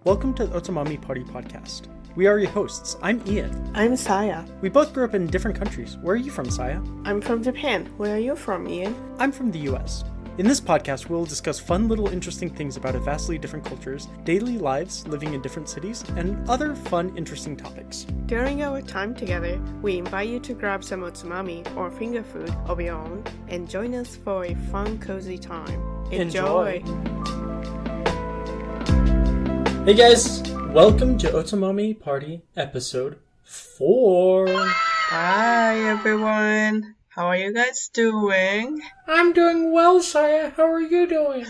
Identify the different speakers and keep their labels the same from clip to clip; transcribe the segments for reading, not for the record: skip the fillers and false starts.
Speaker 1: Welcome to the Otsumami Party Podcast. We are your hosts. I'm Ian.
Speaker 2: I'm Saya.
Speaker 1: We both grew up in different countries. Where are you from, Saya?
Speaker 2: I'm from Japan. Where are you from, Ian?
Speaker 1: I'm from the US. In this podcast, we'll discuss fun little interesting things about vastly different cultures, daily lives living in different cities, and other fun, interesting topics.
Speaker 2: During our time together, we invite you to grab some otsumami or finger food of your own and join us for a fun, cozy time. Enjoy!
Speaker 1: Hey guys, welcome to Otsumami Party episode 4.
Speaker 2: Hi everyone! How are you guys doing?
Speaker 1: I'm doing well, Saya. How are you doing?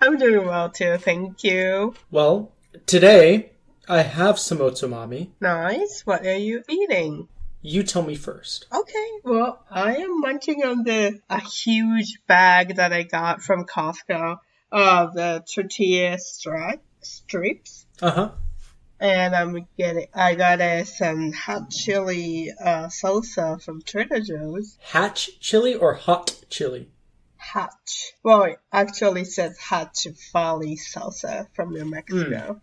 Speaker 2: I'm doing well too, thank you.
Speaker 1: Well, today I have some otsumami.
Speaker 2: Nice. What are you eating?
Speaker 1: You tell me first.
Speaker 2: Okay, well, I am munching on a huge bag that I got from Costco of the tortilla strips.
Speaker 1: Uh-huh.
Speaker 2: And I got some hot chili salsa from Trader Joe's.
Speaker 1: Hatch chili or hot chili?
Speaker 2: Hatch. Well, it actually says Hatch Valley salsa from New Mexico.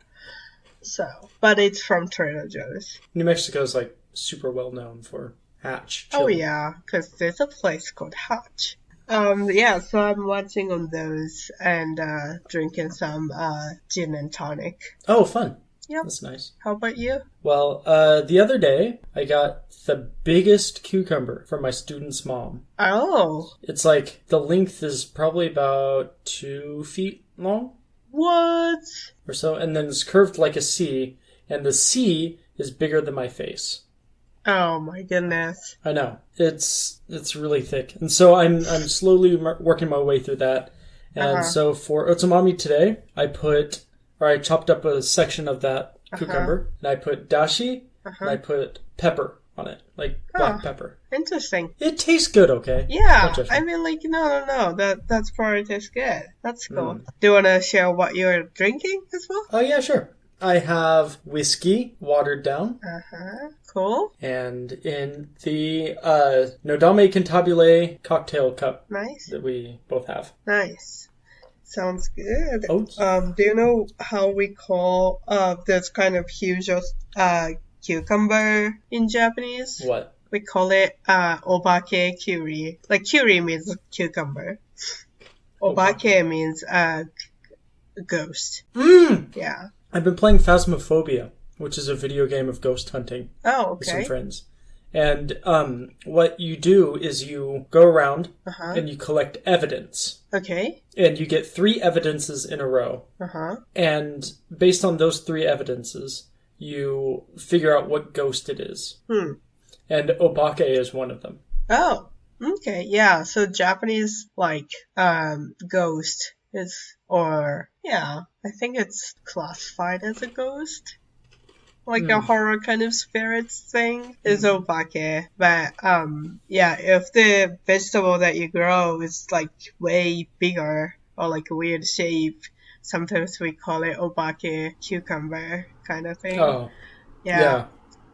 Speaker 2: So, but it's from Trader Joe's.
Speaker 1: New Mexico is like super well known for Hatch chili.
Speaker 2: Oh yeah, because there's a place called Hatch. Yeah, so I'm watching on those and drinking some gin and tonic.
Speaker 1: Oh, fun.
Speaker 2: Yep.
Speaker 1: That's nice.
Speaker 2: How about you?
Speaker 1: Well, the other day, I got the biggest cucumber from my student's mom.
Speaker 2: Oh.
Speaker 1: It's like, the length is probably about 2 feet long.
Speaker 2: What?
Speaker 1: Or so, and then it's curved like a C, and the C is bigger than my face.
Speaker 2: Oh my goodness.
Speaker 1: I know. It's really thick. And so I'm slowly working my way through that. And so for otsumami today, I chopped up a section of that cucumber, and I put dashi, and I put pepper on it, like black pepper.
Speaker 2: Interesting.
Speaker 1: It tastes good, okay?
Speaker 2: Yeah, I mean, like, no, that's probably tastes good. That's cool. Do you want to share what you're drinking as well?
Speaker 1: Oh, yeah, sure. I have whiskey, watered down.
Speaker 2: Cool.
Speaker 1: And in the Nodame Cantabile cocktail cup.
Speaker 2: Nice.
Speaker 1: That we both have.
Speaker 2: Nice. Sounds good.
Speaker 1: Oats.
Speaker 2: Do you know how we call this kind of huge cucumber in Japanese?
Speaker 1: What?
Speaker 2: We call it obake kuri. Like kuri means cucumber. Obake means ghost. Yeah.
Speaker 1: I've been playing Phasmophobia, which is a video game of ghost hunting.
Speaker 2: Oh, okay.
Speaker 1: With some friends. And what you do is you go around and you collect evidence.
Speaker 2: Okay.
Speaker 1: And you get 3 evidences in a row. And based on those 3 evidences, you figure out what ghost it is. And obake is one of them.
Speaker 2: Oh, okay. Yeah, so Japanese, like, ghost is, I think it's classified as a ghost. Like a horror kind of spirits thing is obake. But, if the vegetable that you grow is, like, way bigger or, like, a weird shape, sometimes we call it obake cucumber kind of thing.
Speaker 1: Oh, yeah.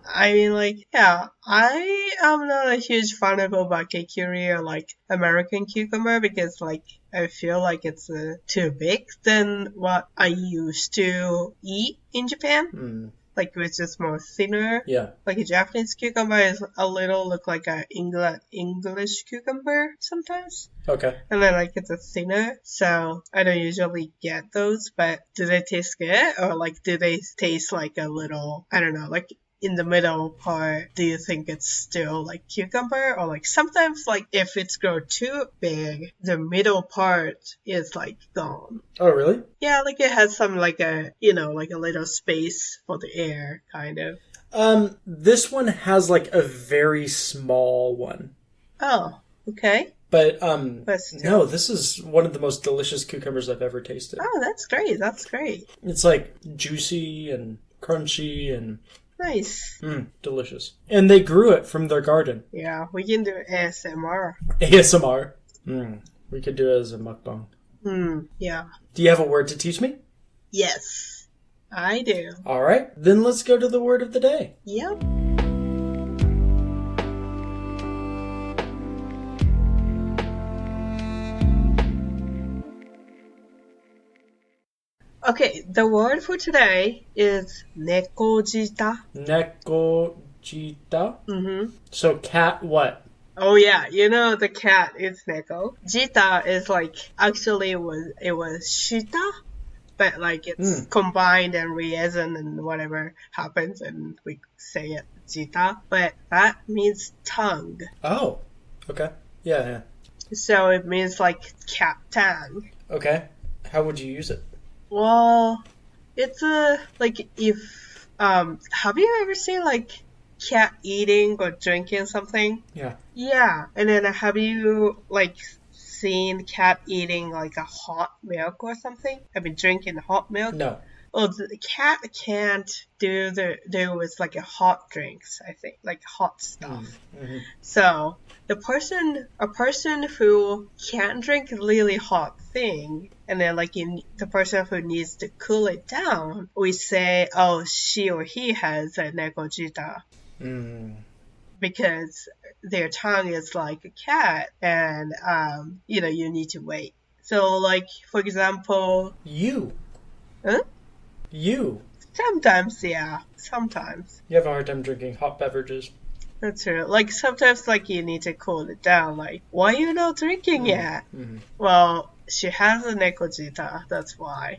Speaker 2: I mean, like, I am not a huge fan of obake kuri or, like, American cucumber because, like, I feel like it's too big than what I used to eat in Japan. Like, it's just more thinner.
Speaker 1: Yeah.
Speaker 2: Like, a Japanese cucumber is a little look like a English cucumber sometimes.
Speaker 1: Okay.
Speaker 2: And then, like, it's a thinner, so I don't usually get those, but do they taste good? Or, like, do they taste like a little, I don't know, like, in the middle part, do you think it's still like cucumber? Or like sometimes like if it's grown too big, the middle part is like gone.
Speaker 1: Oh, really?
Speaker 2: Yeah, like it has some like a, like a little space for the air kind of.
Speaker 1: This one has like a very small one.
Speaker 2: Oh, okay.
Speaker 1: But no, this is one of the most delicious cucumbers I've ever tasted.
Speaker 2: Oh, that's great. That's great.
Speaker 1: It's like juicy and crunchy and
Speaker 2: nice.
Speaker 1: Delicious. And they grew it from their garden.
Speaker 2: Yeah, we can do ASMR.
Speaker 1: ASMR. We could do it as a mukbang.
Speaker 2: Yeah.
Speaker 1: Do you have a word to teach me?
Speaker 2: Yes, I do.
Speaker 1: All right, then let's go to the word of the day.
Speaker 2: Yep. Okay, the word for today is nekojita.
Speaker 1: Nekojita.
Speaker 2: Mm-hmm.
Speaker 1: So cat what?
Speaker 2: Oh yeah, you know the cat is neko. Jita is like actually it was shita, but like it's combined and reason and whatever happens and we say it jita, but that means tongue.
Speaker 1: Oh, okay. Yeah.
Speaker 2: So it means like cat tongue.
Speaker 1: Okay. How would you use it?
Speaker 2: Well, it's like if have you ever seen like cat eating or drinking something?
Speaker 1: Yeah.
Speaker 2: Yeah, and then have you like seen cat eating like a hot milk or something? Have you drinking hot milk?
Speaker 1: No.
Speaker 2: Oh, the cat can't do with like a hot drinks, I think, like hot stuff.
Speaker 1: Mm-hmm.
Speaker 2: So a person who can't drink a really hot thing, and then like the person who needs to cool it down, we say, oh, she or he has a nekojita. Because their tongue is like a cat and you need to wait. So like for example,
Speaker 1: you
Speaker 2: sometimes you
Speaker 1: have a hard time drinking hot beverages.
Speaker 2: That's true. Like sometimes like you need to cool it down, like why are you not drinking yet? Well, she has a nekojita, that's why.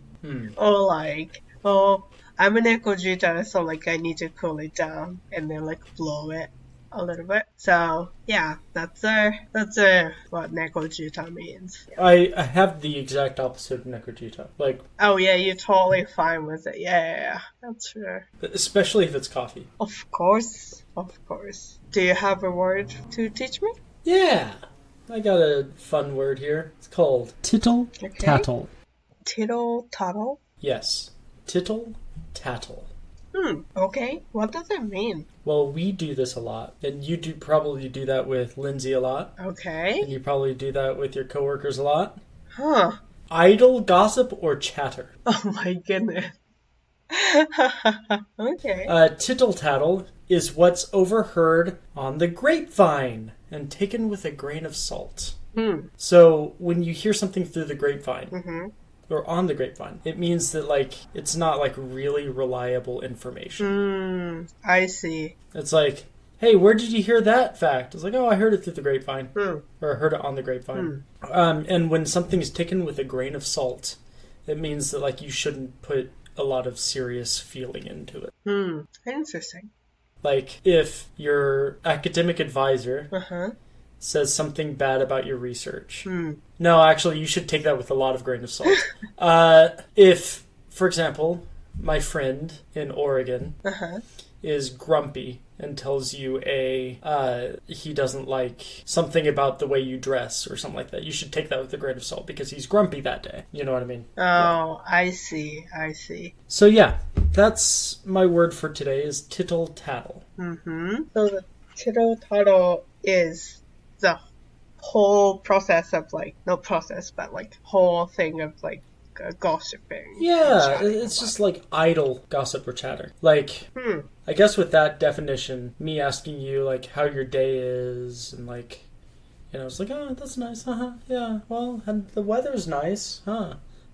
Speaker 2: Or like, oh, I'm a nekojita, so like I need to cool it down and then like blow it a little bit. So yeah, that's what nekojita means. Yeah.
Speaker 1: I have the exact opposite of nekojita. Like,
Speaker 2: oh yeah, you're totally fine with it. Yeah, that's true.
Speaker 1: Especially if it's coffee.
Speaker 2: Of course. Do you have a word to teach me?
Speaker 1: Yeah, I got a fun word here. It's called tittle tattle.
Speaker 2: Tittle tattle?
Speaker 1: Yes, tittle tattle.
Speaker 2: Okay. What does it mean?
Speaker 1: Well, we do this a lot, and you probably do that with Lindsay a lot.
Speaker 2: Okay.
Speaker 1: And you probably do that with your coworkers a lot.
Speaker 2: Huh.
Speaker 1: Idle gossip or chatter.
Speaker 2: Oh my goodness. Okay.
Speaker 1: Tittle tattle is what's overheard on the grapevine and taken with a grain of salt. So when you hear something through the grapevine, or on the grapevine, it means that like it's not like really reliable information.
Speaker 2: I see.
Speaker 1: It's like, hey, where did you hear that fact? It's like, oh, I heard it through the grapevine, or I heard it on the grapevine. And when something is taken with a grain of salt, it means that like you shouldn't put a lot of serious feeling into it.
Speaker 2: Interesting.
Speaker 1: Like if your academic advisor says something bad about your research. No, actually, you should take that with a lot of grain of salt. If, for example, my friend in Oregon is grumpy and tells you he doesn't like something about the way you dress or something like that, you should take that with a grain of salt because he's grumpy that day. You know what I mean?
Speaker 2: Oh, yeah. I see.
Speaker 1: So yeah, that's my word for today is tittle tattle.
Speaker 2: So the tittle tattle is the whole process of like, no process, but like whole thing of like gossiping.
Speaker 1: Yeah, it's just like idle gossip or chatter. Like, I guess with that definition, me asking you like how your day is and like, it's like, oh, that's nice, yeah, well, and the weather's nice,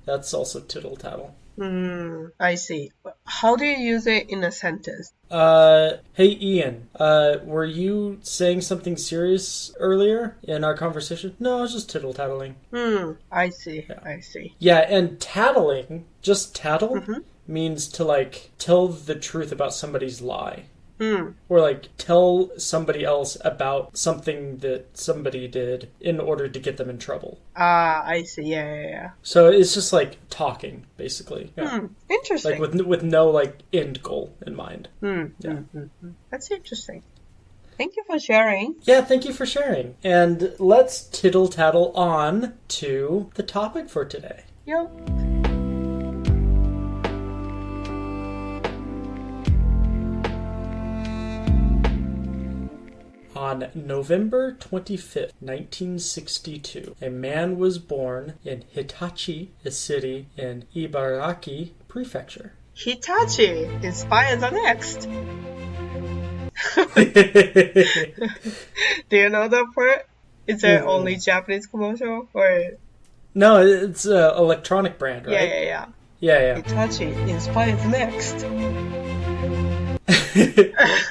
Speaker 1: that's also tittle tattle.
Speaker 2: I see. How do you use it in a sentence?
Speaker 1: Hey Ian, were you saying something serious earlier in our conversation? No, I was just tittle-tattling.
Speaker 2: I see.
Speaker 1: Yeah.
Speaker 2: I see.
Speaker 1: Yeah, and tattling, just tattle, means to like tell the truth about somebody's lie. Or like tell somebody else about something that somebody did in order to get them in trouble.
Speaker 2: I see. Yeah.
Speaker 1: So it's just like talking, basically. Yeah.
Speaker 2: Interesting.
Speaker 1: Like with no like end goal in mind. Yeah.
Speaker 2: That's interesting. Thank you for sharing.
Speaker 1: Yeah, thank you for sharing. And let's tittle tattle on to the topic for today.
Speaker 2: Yep.
Speaker 1: On November 25th, 1962, a man was born in Hitachi, a city in Ibaraki Prefecture.
Speaker 2: Hitachi inspires the next. Do you know that part? Is there only Japanese commercial or?
Speaker 1: No, it's an electronic brand, right?
Speaker 2: Yeah.
Speaker 1: Yeah,
Speaker 2: Itachi inspires next.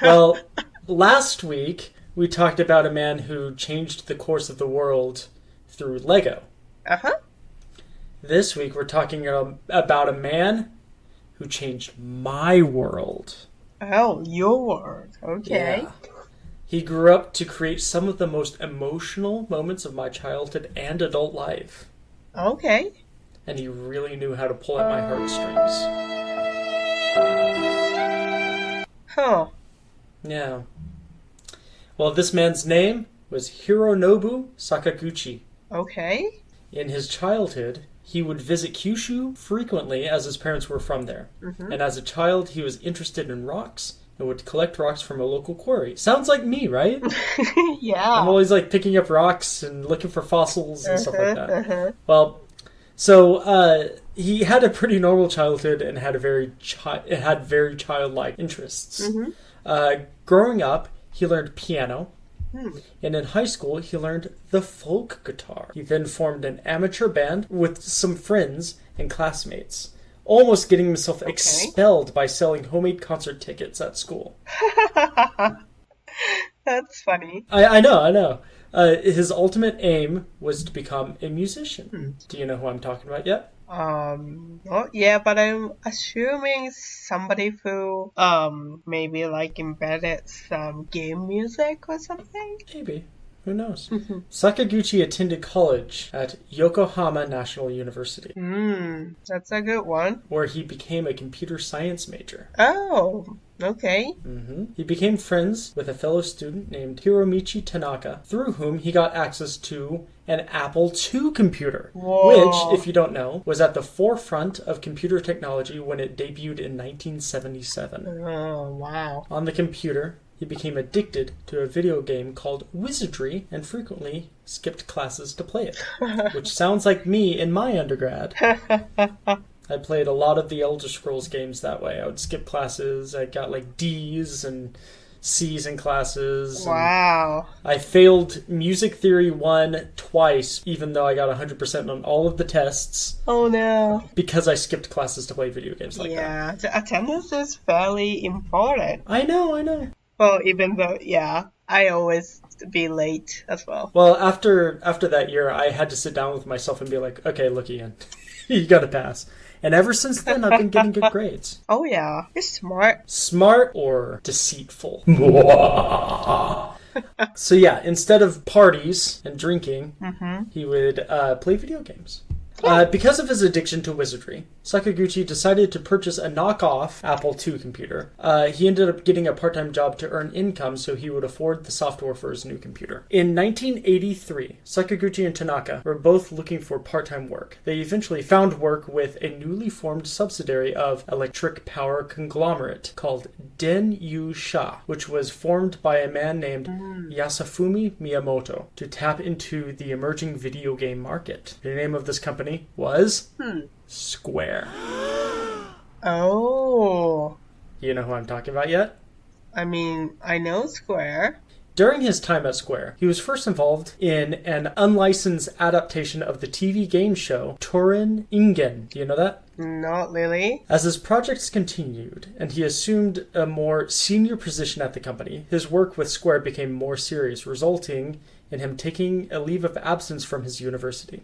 Speaker 1: Well, last week we talked about a man who changed the course of the world through Lego.
Speaker 2: Uh-huh.
Speaker 1: This week we're talking about a man who changed my world.
Speaker 2: Oh, your word. Okay.
Speaker 1: Yeah. He grew up to create some of the most emotional moments of my childhood and adult life.
Speaker 2: Okay.
Speaker 1: And he really knew how to pull at my heartstrings.
Speaker 2: Huh.
Speaker 1: Yeah. Well, this man's name was Hironobu Sakaguchi.
Speaker 2: Okay.
Speaker 1: In his childhood, he would visit Kyushu frequently as his parents were from there.
Speaker 2: Mm-hmm.
Speaker 1: And as a child, he was interested in rocks and would collect rocks from a local quarry. Sounds like me, right?
Speaker 2: Yeah.
Speaker 1: I'm always like picking up rocks and looking for fossils and stuff like that.
Speaker 2: Uh-huh.
Speaker 1: Well, so he had a pretty normal childhood and had very childlike interests.
Speaker 2: Mm-hmm.
Speaker 1: Growing up, he learned piano.
Speaker 2: Hmm.
Speaker 1: And in high school, he learned the folk guitar. He then formed an amateur band with some friends and classmates, almost getting himself expelled by selling homemade concert tickets at school.
Speaker 2: That's funny.
Speaker 1: I know. His ultimate aim was to become a musician. Do you know who I'm talking about yet?
Speaker 2: Not yet, but I'm assuming somebody who, maybe like embedded some game music or something?
Speaker 1: Maybe. Who knows? Sakaguchi attended college at Yokohama National University,
Speaker 2: That's a good one.
Speaker 1: where he became a computer science major.
Speaker 2: Oh, okay.
Speaker 1: He became friends with a fellow student named Hiromichi Tanaka, through whom he got access to an Apple II computer,
Speaker 2: Whoa.
Speaker 1: which, if you don't know, was at the forefront of computer technology when it debuted in 1977.
Speaker 2: Oh, wow.
Speaker 1: On the computer, he became addicted to a video game called Wizardry and frequently skipped classes to play it, which sounds like me in my undergrad. I played a lot of the Elder Scrolls games that way. I would skip classes. I got like D's and C's in classes.
Speaker 2: Wow.
Speaker 1: I failed Music Theory 1 twice, even though I got 100% on all of the tests.
Speaker 2: Oh, no.
Speaker 1: Because I skipped classes to play video games like that.
Speaker 2: Yeah, the attendance is fairly important.
Speaker 1: I know.
Speaker 2: Well, even though, I always be late as well.
Speaker 1: Well, after that year, I had to sit down with myself and be like, okay, look, Ian, you gotta pass. And ever since then, I've been getting good grades.
Speaker 2: Oh, yeah. You're smart.
Speaker 1: Smart or deceitful? So yeah, instead of parties and drinking, he would play video games. Because of his addiction to wizardry, Sakaguchi decided to purchase a knockoff Apple II computer. He ended up getting a part-time job to earn income so he would afford the software for his new computer. In 1983, Sakaguchi and Tanaka were both looking for part-time work. They eventually found work with a newly formed subsidiary of electric power conglomerate called Den-Yu Sha, which was formed by a man named Yasufumi Miyamoto to tap into the emerging video game market. The name of this company was Square.
Speaker 2: Oh.
Speaker 1: You know who I'm talking about yet?
Speaker 2: I mean, I know Square.
Speaker 1: During his time at Square, he was first involved in an unlicensed adaptation of the TV game show Touren Ingen. Do you know that?
Speaker 2: Not really.
Speaker 1: As his projects continued, and he assumed a more senior position at the company, his work with Square became more serious, resulting in him taking a leave of absence from his university.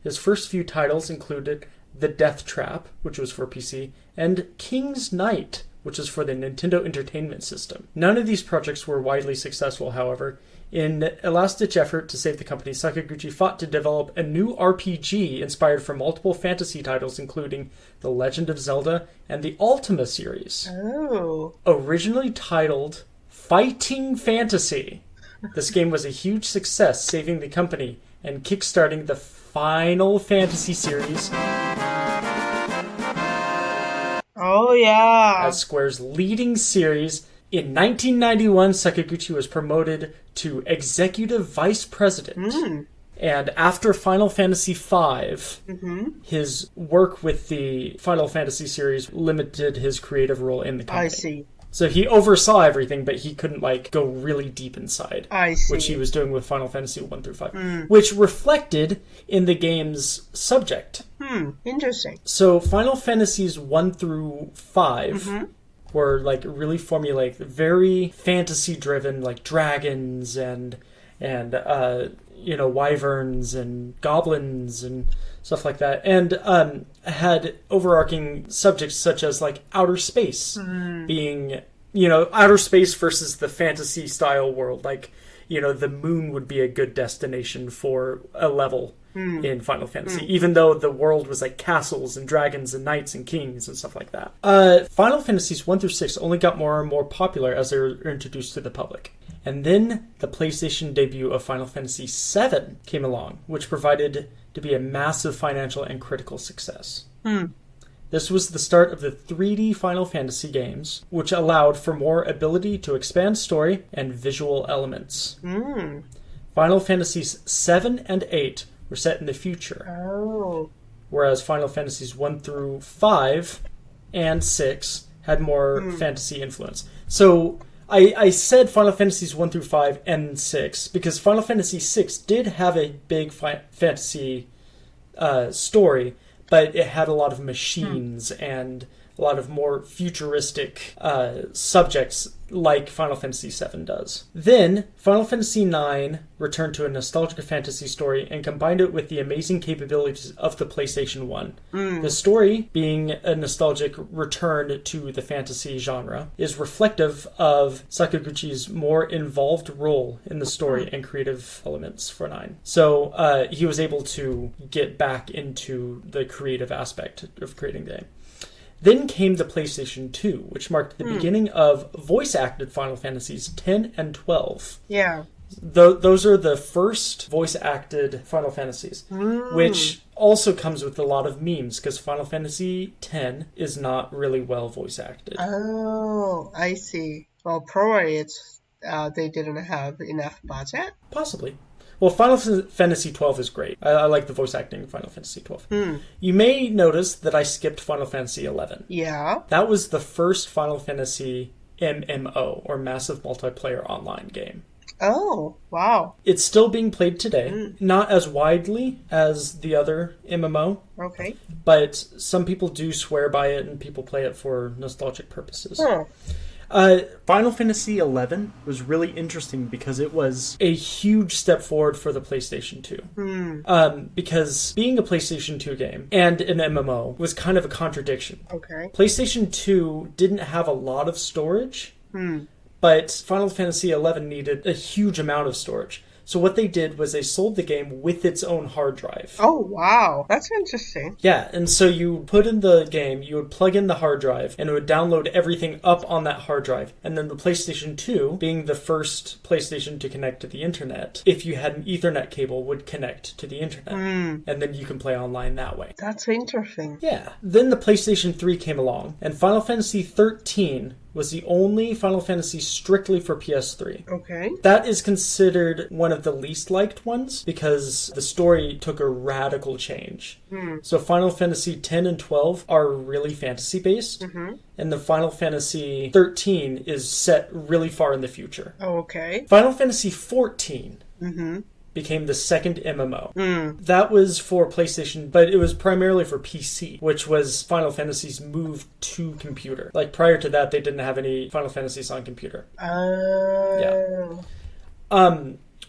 Speaker 1: His first few titles included The Death Trap, which was for PC, and King's Knight, which was for the Nintendo Entertainment System. None of these projects were widely successful, however. In a last-ditch effort to save the company, Sakaguchi fought to develop a new RPG inspired from multiple fantasy titles, including The Legend of Zelda and the Ultima series.
Speaker 2: Oh.
Speaker 1: Originally titled Fighting Fantasy, this game was a huge success, saving the company and kickstarting the Final Fantasy series
Speaker 2: Oh, yeah.
Speaker 1: as Square's leading series. In 1991, Sakaguchi was promoted to Executive Vice President. And after Final Fantasy V, his work with the Final Fantasy series limited his creative role in the company.
Speaker 2: I see.
Speaker 1: So he oversaw everything, but he couldn't like go really deep inside.
Speaker 2: I see.
Speaker 1: Which he was doing with Final Fantasy 1 through 5, which reflected in the game's subject.
Speaker 2: Interesting.
Speaker 1: So Final Fantasies 1 through 5 were like really formulaic, very fantasy driven, like dragons and wyverns and goblins and stuff like that, and had overarching subjects such as like outer space being, outer space versus the fantasy style world. Like, the moon would be a good destination for a level in Final Fantasy, even though the world was like castles and dragons and knights and kings and stuff like that. Final Fantasies 1 through 6 only got more and more popular as they were introduced to the public. And then the PlayStation debut of Final Fantasy VII came along, which provided to be a massive financial and critical success. This was the start of the 3D Final Fantasy games, which allowed for more ability to expand story and visual elements. Final Fantasies 7 and 8 were set in the future, whereas Final Fantasies 1 through 5 and 6 had more fantasy influence. So I said Final Fantasies 1 through 5 and 6 because Final Fantasy 6 did have a big fantasy story, but it had a lot of machines and a lot of more futuristic subjects like Final Fantasy VII does. Then, Final Fantasy IX returned to a nostalgic fantasy story and combined it with the amazing capabilities of the PlayStation 1. The story, being a nostalgic return to the fantasy genre, is reflective of Sakaguchi's more involved role in the story and creative elements for 9. So he was able to get back into the creative aspect of creating the game. Then came the PlayStation 2, which marked the beginning of voice-acted Final Fantasies 10 and 12.
Speaker 2: Yeah.
Speaker 1: Those are the first voice-acted Final Fantasies, which also comes with a lot of memes, because Final Fantasy 10 is not really well voice-acted.
Speaker 2: Oh, I see. Well, probably it's they didn't have enough budget?
Speaker 1: Possibly. Well, Final Fantasy XII is great. I like the voice acting in Final Fantasy XII. You may notice that I skipped Final Fantasy XI.
Speaker 2: Yeah.
Speaker 1: That was the first Final Fantasy MMO, or Massive Multiplayer Online game.
Speaker 2: Oh, wow.
Speaker 1: It's still being played today. Not as widely as the other MMO.
Speaker 2: Okay.
Speaker 1: But some people do swear by it, and people play it for nostalgic purposes.
Speaker 2: Huh.
Speaker 1: Final Fantasy XI was really interesting because it was a huge step forward for the PlayStation 2. Because being a PlayStation 2 game and an MMO was kind of a contradiction.
Speaker 2: Okay.
Speaker 1: PlayStation 2 didn't have a lot of storage, but Final Fantasy XI needed a huge amount of storage. So what they did was they sold the game with its own hard drive.
Speaker 2: Oh, wow. That's interesting.
Speaker 1: Yeah, and so you put in the game, you would plug in the hard drive, and it would download everything up on that hard drive. And then the PlayStation 2, being the first PlayStation to connect to the internet, if you had an Ethernet cable, would connect to the internet. And then you can play online that way.
Speaker 2: That's interesting.
Speaker 1: Yeah. Then the PlayStation 3 came along, and Final Fantasy 13 was the only Final Fantasy strictly for PS3.
Speaker 2: Okay.
Speaker 1: That is considered one of the least liked ones because the story took a radical change. So Final Fantasy 10 and 12 are really fantasy based, and the Final Fantasy 13 is set really far in the future.
Speaker 2: Okay.
Speaker 1: Final Fantasy 14 became the second MMO. That was for PlayStation, but it was primarily for PC, which was Final Fantasy's move to computer. Like prior to that, they didn't have any Final Fantasies on computer.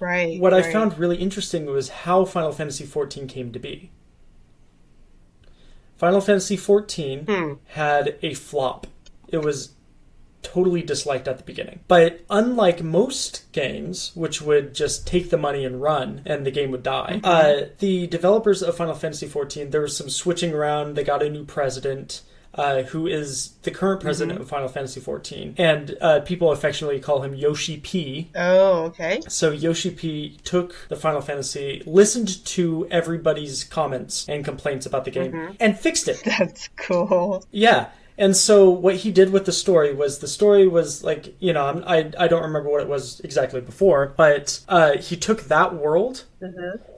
Speaker 2: Right.
Speaker 1: What I found really interesting was how Final Fantasy XIV came to be. Final Fantasy XIV had a flop. It was totally disliked at the beginning. But unlike most games, which would just take the money and run, and the game would die, the developers of Final Fantasy XIV, there was some switching around. They got a new president, who is the current president of Final Fantasy XIV. And people affectionately call him Yoshi P.
Speaker 2: Oh, okay.
Speaker 1: So Yoshi P took the Final Fantasy, listened to everybody's comments and complaints about the game, and fixed it.
Speaker 2: That's cool.
Speaker 1: Yeah. And so what he did with the story was like, you know, I don't remember what it was exactly before, but he took that world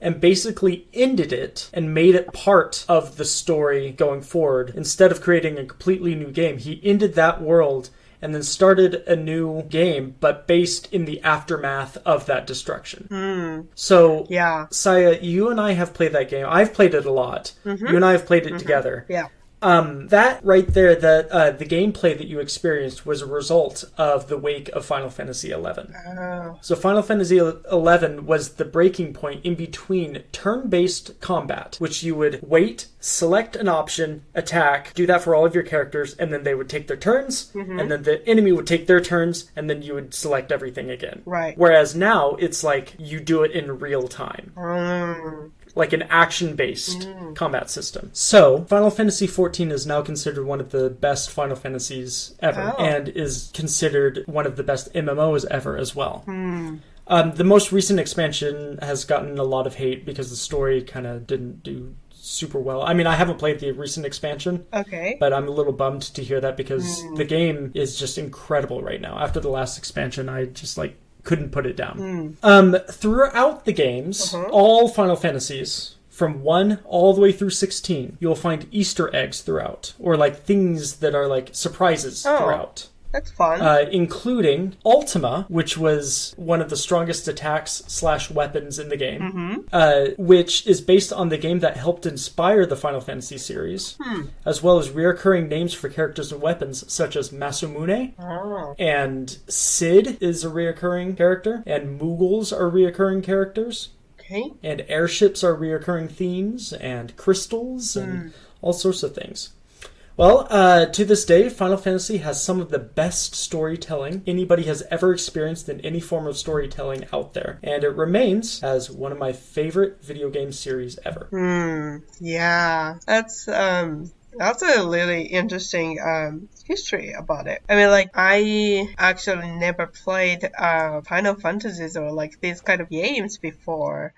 Speaker 1: and basically ended it and made it part of the story going forward. Instead of creating a completely new game, he ended that world and then started a new game, but based in the aftermath of that destruction. So, Saya, you and I have played that game. I've played it a lot. You and I have played it together.
Speaker 2: Yeah.
Speaker 1: That right there, the gameplay that you experienced was a result of the wake of Final Fantasy XI.
Speaker 2: Oh.
Speaker 1: So Final Fantasy XI was the breaking point in between turn-based combat, which you would wait, select an option, attack, do that for all of your characters, and then they would take their turns, and then the enemy would take their turns, and then you would select everything again.
Speaker 2: Right.
Speaker 1: Whereas now, it's like you do it in real time. Like an action-based combat system. So, Final Fantasy XIV is now considered one of the best Final Fantasies ever, and is considered one of the best MMOs ever as well. The most recent expansion has gotten a lot of hate because the story kind of didn't do super well. I mean, I haven't played the recent expansion, but I'm a little bummed to hear that because the game is just incredible right now. After the last expansion, I just couldn't put it down. Throughout the games, all Final Fantasies, from 1 all the way through 16, you'll find Easter eggs throughout, or things that are surprises throughout.
Speaker 2: That's fun.
Speaker 1: Including Ultima, which was one of the strongest attacks/weapons in the game, which is based on the game that helped inspire the Final Fantasy series, as well as reoccurring names for characters and weapons such as Masamune, and Cid is a reoccurring character, and Moogles are reoccurring characters, and airships are reoccurring themes, and crystals, and all sorts of things. Well, to this day, Final Fantasy has some of the best storytelling anybody has ever experienced in any form of storytelling out there. And it remains as one of my favorite video game series ever.
Speaker 2: Yeah, that's a really interesting history about it. I mean, I actually never played Final Fantasies or these kind of games before,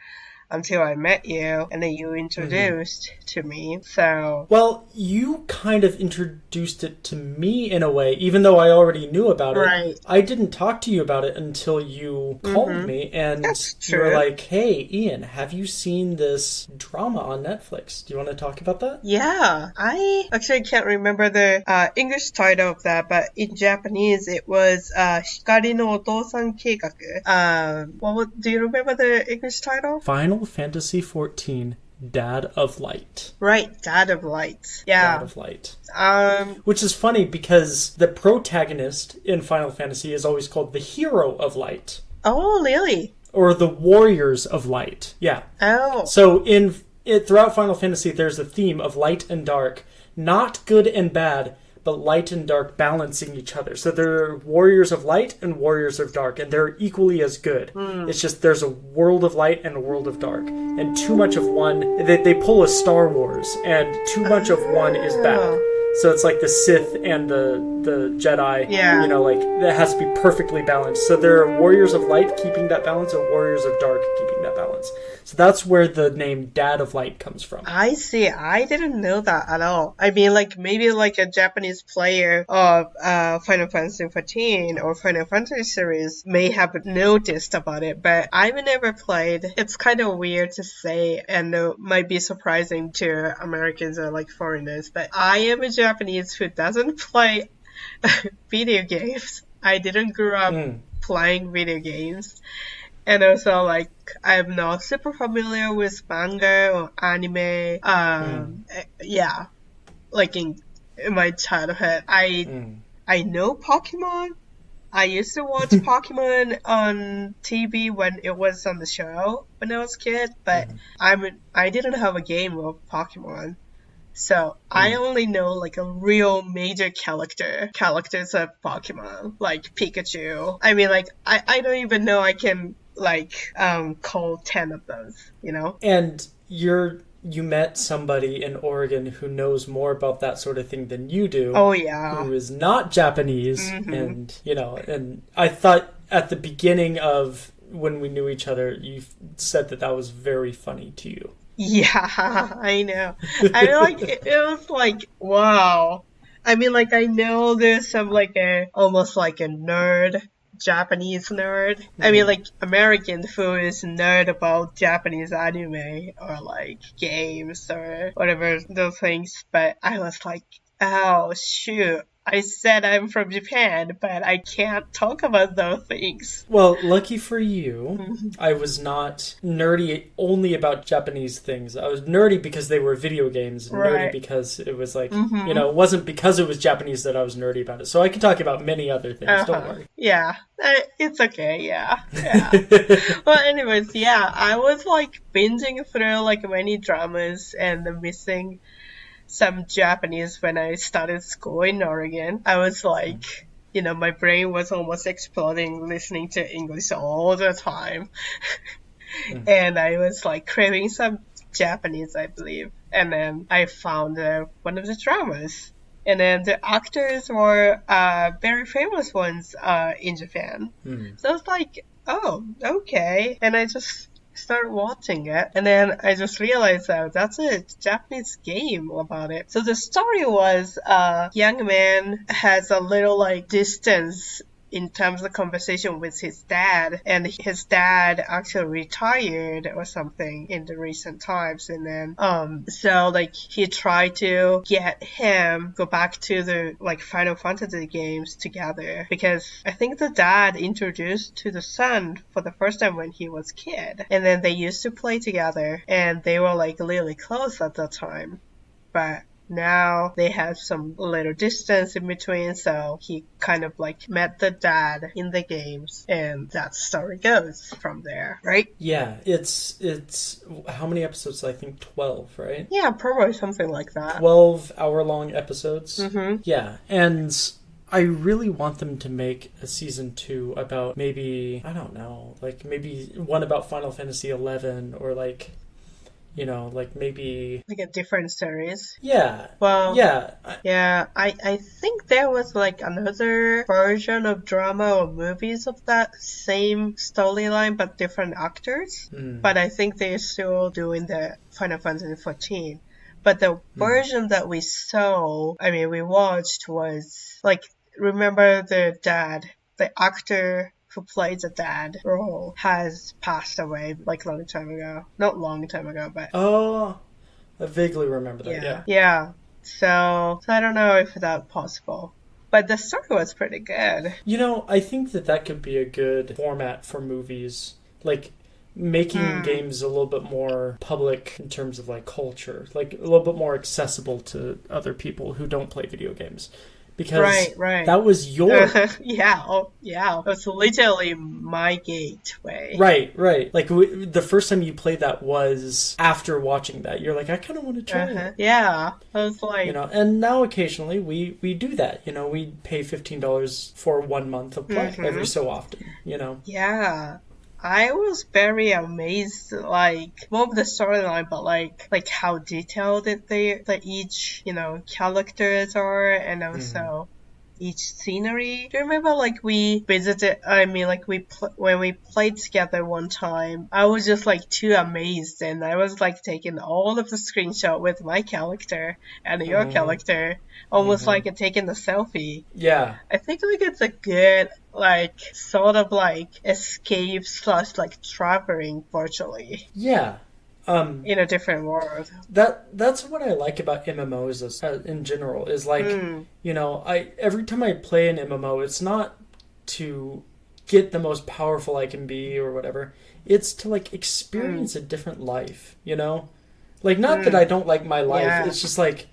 Speaker 2: until I met you, and then you introduced to me, so...
Speaker 1: Well, you kind of introduced it to me in a way, even though I already knew about it.
Speaker 2: Right.
Speaker 1: I didn't talk to you about it until you called me, and you were like, hey, Ian, have you seen this drama on Netflix? Do you want to talk about that?
Speaker 2: Yeah, I actually can't remember the English title of that, but in Japanese it was Hikari no Otosan Keigaku. Do you remember the English title?
Speaker 1: Final Fantasy XIV, Dad of Light.
Speaker 2: Right, Dad of Light. Yeah.
Speaker 1: Dad of Light. Which is funny because the protagonist in Final Fantasy is always called the Hero of Light.
Speaker 2: Oh, really?
Speaker 1: Or the Warriors of Light. Yeah.
Speaker 2: Oh.
Speaker 1: So throughout Final Fantasy, there's a theme of light and dark. Not good and bad, but light and dark balancing each other. So there are warriors of light and warriors of dark, and they're equally as good. It's just there's a world of light and a world of dark. And too much of one, they pull a Star Wars, and too much of one is bad. So it's like the Sith and the Jedi, that has to be perfectly balanced. So there are warriors of light keeping that balance and warriors of dark keeping that balance. So that's where the name Dad of Light comes from.
Speaker 2: I see. I didn't know that at all. I mean, maybe a Japanese player of Final Fantasy XIV or Final Fantasy series may have noticed about it, but I've never played. It's kind of weird to say, and might be surprising to Americans or foreigners, but I am a Japanese who doesn't play video games. I didn't grow up playing video games. And also, I'm not super familiar with manga or anime. Yeah. In my childhood, I know Pokemon. I used to watch Pokemon on TV when it was on the show when I was a kid, but I didn't have a game of Pokemon. So I only know a real major characters of Pokemon, like Pikachu. I mean, I don't even know I can call 10 of those,
Speaker 1: And you met somebody in Oregon who knows more about that sort of thing than you do.
Speaker 2: Oh yeah.
Speaker 1: Who is not Japanese, and and I thought at the beginning of when we knew each other, you said that was very funny to you.
Speaker 2: Yeah, I know. I mean, it was wow. I mean, like, I know there's some, like, almost like a nerd, Japanese nerd. I mean, like, American who is nerd about Japanese anime or, like, games or whatever, those things. But I was like, oh, shoot. I said I'm from Japan, but I can't talk about those things.
Speaker 1: Well, lucky for you, I was not nerdy only about Japanese things. I was nerdy because they were video games, and nerdy because it was like, it wasn't because it was Japanese that I was nerdy about it. So I can talk about many other things, don't worry.
Speaker 2: Yeah, it's okay, yeah. Well, anyways, yeah, I was like binging through like many dramas and missing some Japanese when I started school in Oregon. I was like, my brain was almost exploding listening to English all the time. And I was like craving some Japanese, I believe. And then I found one of the dramas. And then the actors were very famous ones in Japan. So I was like, oh, okay. And I just started watching it, and then I just realized that that's a Japanese game about it. So the story was young man has a little like distance in terms of conversation with his dad, and his dad actually retired or something in the recent times, and then so like he tried to get him go back to the like Final Fantasy games together, because I think the dad introduced to the son for the first time when he was a kid, and then they used to play together and they were like really close at the time, but now they have some little distance in between, so he kind of like met the dad in the games, and that story goes from there, right?
Speaker 1: Yeah, it's how many episodes? I think 12, right?
Speaker 2: Yeah, probably something like that.
Speaker 1: 12-hour-long episodes. Yeah, and I really want them to make a season 2 about maybe, I don't know, like maybe one about Final Fantasy 11, or like, like maybe
Speaker 2: like a different series.
Speaker 1: Yeah.
Speaker 2: Well,
Speaker 1: yeah.
Speaker 2: I think there was like another version of drama or movies of that same storyline but different actors. But I think they're still doing the Final Fantasy 14. But the version that we we watched was like, remember the dad, the actor who played the dad role has passed away like long time ago. Not long time ago, but...
Speaker 1: Oh, I vaguely remember that,
Speaker 2: Yeah. So I don't know if that's possible. But the story was pretty good.
Speaker 1: I think that could be a good format for movies. Like, making games a little bit more public in terms of like culture. Like, a little bit more accessible to other people who don't play video games. Because that was your...
Speaker 2: yeah, it was literally my gateway.
Speaker 1: Right. Like, the first time you played that was after watching that. You're like, I kind of want to try it.
Speaker 2: Yeah, I was like...
Speaker 1: and now occasionally we do that. We pay $15 for 1 month of play every so often,
Speaker 2: Yeah. I was very amazed, like, more of the storyline, but like how detailed each, characters are, and also each scenery. Do you remember, like, we visited, when we played together one time, I was just, like, too amazed, and I was, like, taking all of the screenshot with my character and your character, almost like taking a selfie.
Speaker 1: Yeah.
Speaker 2: I think, like, it's a good, like, sort of, like, escape / like, traveling virtually.
Speaker 1: Yeah.
Speaker 2: In a different world.
Speaker 1: That's what I like about MMOs in general, is like, every time I play an MMO, it's not to get the most powerful I can be or whatever. It's to like experience a different life, Like, not that I don't like my life, it's just like,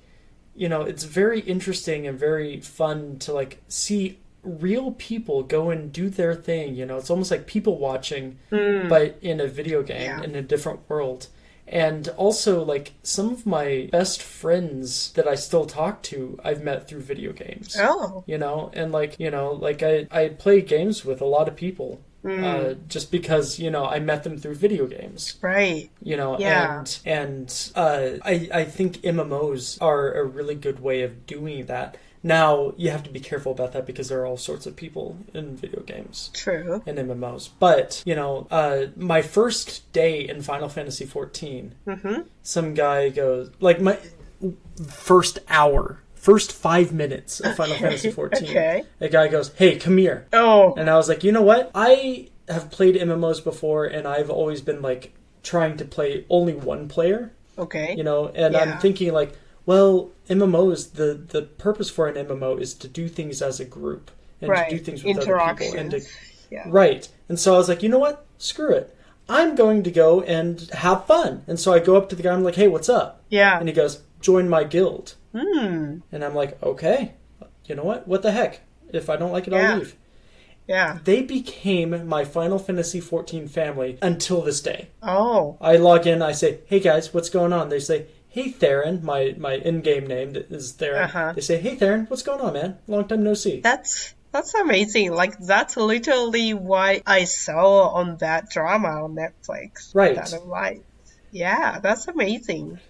Speaker 1: it's very interesting and very fun to like see real people go and do their thing, It's almost like people watching, but in a video game, in a different world. And also, like, some of my best friends that I still talk to, I've met through video games.
Speaker 2: Oh.
Speaker 1: And like, I play games with a lot of people. Just because, I met them through video games.
Speaker 2: Right.
Speaker 1: And I think MMOs are a really good way of doing that. Now, you have to be careful about that because there are all sorts of people in video games.
Speaker 2: True.
Speaker 1: And MMOs. But, my first day in Final Fantasy XIV, some guy goes, like, my first hour first 5 minutes of Final Fantasy 14.
Speaker 2: Okay.
Speaker 1: A guy goes, "Hey, come here."
Speaker 2: Oh.
Speaker 1: And I was like, you know what? I have played MMOs before, and I've always been like trying to play only one player.
Speaker 2: Okay.
Speaker 1: You know, and
Speaker 2: Yeah.
Speaker 1: I'm thinking like, well, MMOs, the purpose for an MMO is to do things as a group and
Speaker 2: Right.
Speaker 1: to do things with other people.
Speaker 2: Yeah.
Speaker 1: Right. And so I was like, you know what? Screw it. I'm going to go and have fun. And so I go up to the guy, I'm like, "Hey, what's up?"
Speaker 2: Yeah.
Speaker 1: And he goes, "Join my guild."
Speaker 2: Hmm.
Speaker 1: And I'm like, "Okay. You know what? What the heck? If I don't like it,
Speaker 2: Yeah.
Speaker 1: I'll leave."
Speaker 2: Yeah.
Speaker 1: They became my Final Fantasy 14 family until this day.
Speaker 2: Oh.
Speaker 1: I log in, I say, "Hey guys, what's going on?" They say, "Hey Theron," my in-game name is Theron.
Speaker 2: Uh-huh.
Speaker 1: They say, "Hey Theron, what's going on, man? Long time no see."
Speaker 2: That's amazing. Like, that's literally what I saw on that drama on Netflix.
Speaker 1: Right.
Speaker 2: That I liked. Yeah, that's amazing.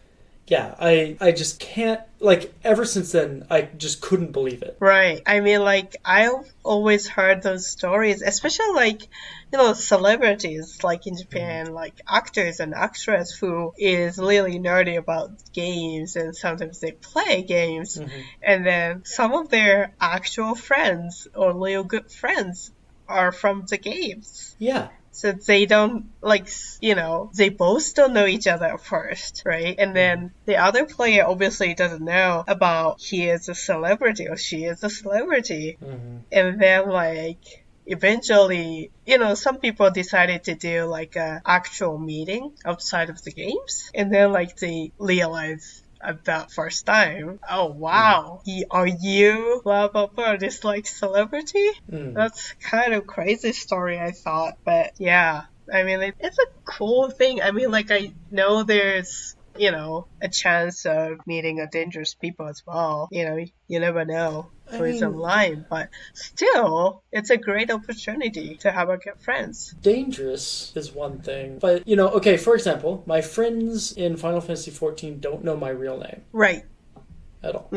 Speaker 1: Yeah, I just can't, like, ever since then, I just couldn't believe it.
Speaker 2: Right. I mean, like, I've always heard those stories, especially, like, you know, celebrities, like in Japan, like actors and actresses who is really nerdy about games, and sometimes they play games, and then some of their actual friends or real good friends are from the games.
Speaker 1: Yeah.
Speaker 2: So they don't, like, you know, they both don't know each other at first, right? And then the other player obviously doesn't know about he is a celebrity or she is a celebrity. And then, like, eventually, you know, some people decided to do, like, a actual meeting outside of the games. And then, like, they realize at that first time, "Oh wow, are you blah blah blah, this like celebrity?" That's kind of crazy story, I thought. But yeah, I mean, it's a cool thing. I mean, like, I know there's, you know, a chance of meeting a dangerous people as well. You know, you never know who is online, but still, it's a great opportunity to have a good friends.
Speaker 1: Dangerous is one thing, but, you know, okay, for example, my friends in Final Fantasy 14 don't know my real name.
Speaker 2: Right.
Speaker 1: At all.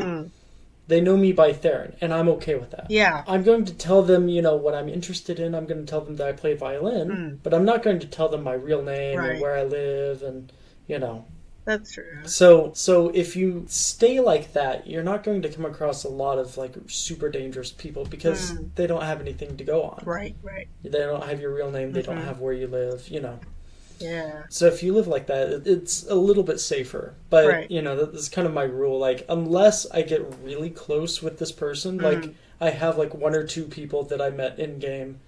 Speaker 1: They know me by Theron, and I'm okay with that.
Speaker 2: Yeah.
Speaker 1: I'm going to tell them, you know, what I'm interested in. I'm going to tell them that I play violin, but I'm not going to tell them my real name and where I live and, you know.
Speaker 2: That's true.
Speaker 1: So if you stay like that, you're not going to come across a lot of, like, super dangerous people because they don't have anything to go on.
Speaker 2: Right.
Speaker 1: They don't have your real name. They don't have where you live, you know.
Speaker 2: Yeah.
Speaker 1: So if you live like that, it's a little bit safer. But, you know, that's kind of my rule. Like, unless I get really close with this person, like, I have, like, 1 or 2 people that I met in-game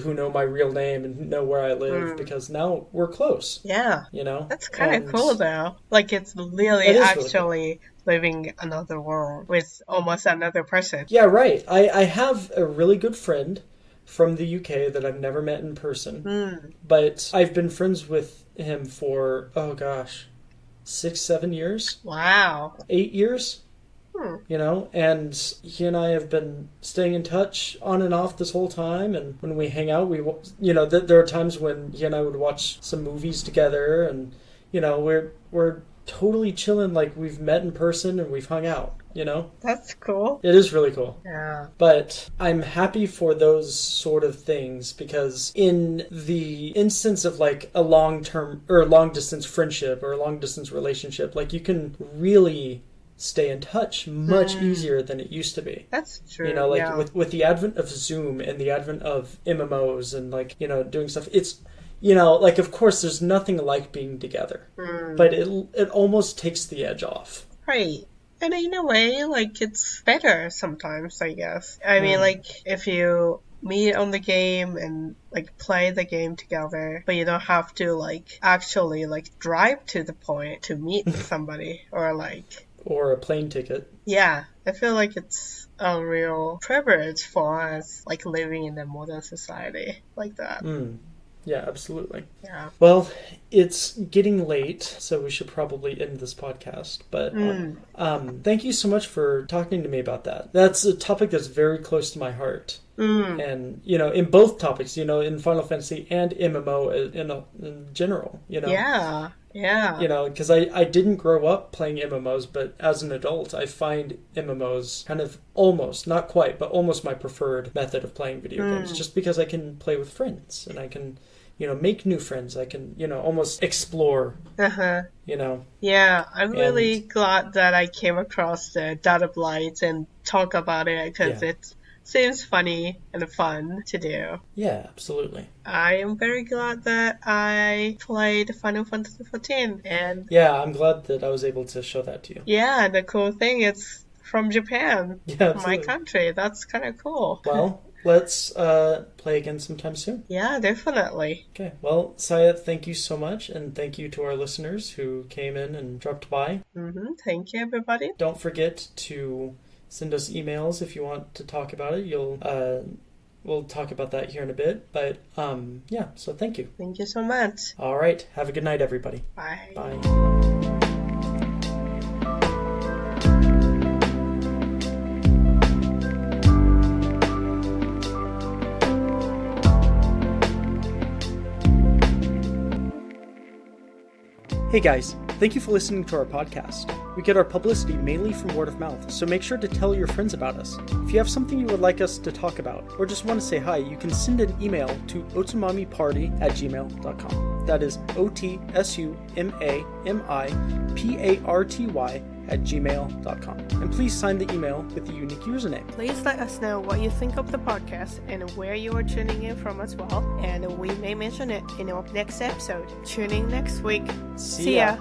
Speaker 1: who know my real name and know where I live because now we're close.
Speaker 2: Yeah.
Speaker 1: You know?
Speaker 2: That's kind of cool, though. Like, it's really actually living another world with almost another person.
Speaker 1: Yeah, right. I have a really good friend from the UK that I've never met in person. But I've been friends with him for, 6, 7 years.
Speaker 2: Wow.
Speaker 1: 8 years. You know, and he and I have been staying in touch on and off this whole time. And when we hang out, you know, there are times when he and I would watch some movies together, and, you know, we're totally chilling, like we've met in person and we've hung out, you know?
Speaker 2: That's cool.
Speaker 1: It is really cool.
Speaker 2: Yeah.
Speaker 1: But I'm happy for those sort of things because in the instance of, like, a long-term or long-distance friendship or a long-distance relationship, like, you can really stay in touch much easier than it used to be.
Speaker 2: That's true.
Speaker 1: You know, like, with the advent of Zoom and the advent of MMOs and, like, you know, doing stuff, it's, you know, like, of course there's nothing like being together, but it almost takes the edge off.
Speaker 2: Right. And in a way, like, it's better sometimes, I guess. I mean, like, if you meet on the game and, like, play the game together, but you don't have to, like, actually, like, drive to the point to meet somebody or, like...
Speaker 1: Or a plane ticket.
Speaker 2: Yeah, I feel like it's a real privilege for us, like, living in a modern society like that.
Speaker 1: Yeah, absolutely.
Speaker 2: Yeah.
Speaker 1: Well, it's getting late, so we should probably end this podcast. But thank you so much for talking to me about that. That's a topic that's very close to my heart. And, you know, in both topics, you know, in Final Fantasy and MMO in general, you know.
Speaker 2: Yeah. Yeah.
Speaker 1: You know, because I didn't grow up playing MMOs, but as an adult, I find MMOs kind of almost, not quite, but almost my preferred method of playing video games, just because I can play with friends and I can, make new friends. I can, almost explore,
Speaker 2: Yeah, I'm really glad that I came across the Dot of Light and talk about it because it seems funny and fun to do.
Speaker 1: Yeah, absolutely.
Speaker 2: I am very glad that I played Final Fantasy XIV and...
Speaker 1: Yeah, I'm glad that I was able to show that to you.
Speaker 2: Yeah, the cool thing is from Japan.
Speaker 1: Yeah,
Speaker 2: my country. That's kind of cool.
Speaker 1: Well, let's play again sometime soon.
Speaker 2: Yeah, definitely.
Speaker 1: Okay. Well, Saya, thank you so much, and thank you to our listeners who came in and dropped by.
Speaker 2: Thank you, everybody.
Speaker 1: Don't forget to send us emails if you want to talk about it. We'll talk about that here in a bit. But so thank you.
Speaker 2: Thank you so much.
Speaker 1: All right. Have a good night, everybody.
Speaker 2: Bye.
Speaker 1: Bye. Hey guys, thank you for listening to our podcast. We get our publicity mainly from word of mouth, so make sure to tell your friends about us. If you have something you would like us to talk about, or just want to say hi, you can send an email to otsumamiparty@gmail.com. That is OTSUMAMIPARTY@gmail.com. And please sign the email with the unique username.
Speaker 2: Please let us know what you think of the podcast and where you are tuning in from as well, and we may mention it in our next episode. Tune in next week.
Speaker 1: See ya.